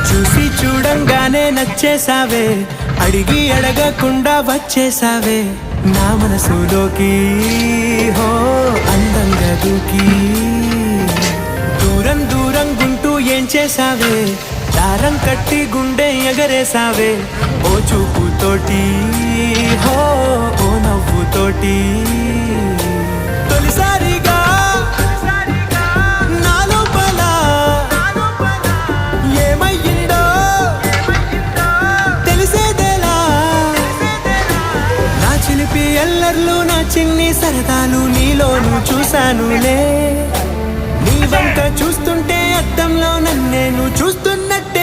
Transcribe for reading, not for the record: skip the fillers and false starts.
చూసి చూడంగానే నచ్చేసావే, అడిగి అడగకుండా వచ్చేసావే నా మనసులోకి. హో అందంగా దూకి దూరం దూరం గుంటూ ఏం చేసావే, దారం కట్టి గుండె ఎగరేసావే ఓ చూపుతోటి. హో ఓ నవ్వుతోటి తొలిసారిగా నా లోపల ఏమయ్యిందో తెలిసేదేలా. నా చిలిపి ఎల్లర్లు నా చిన్ని సరదాలు నీలోను చూశానులే. నీ వంక చూస్తుంటే అద్దంలో నన్నేను చూస్తున్నట్టు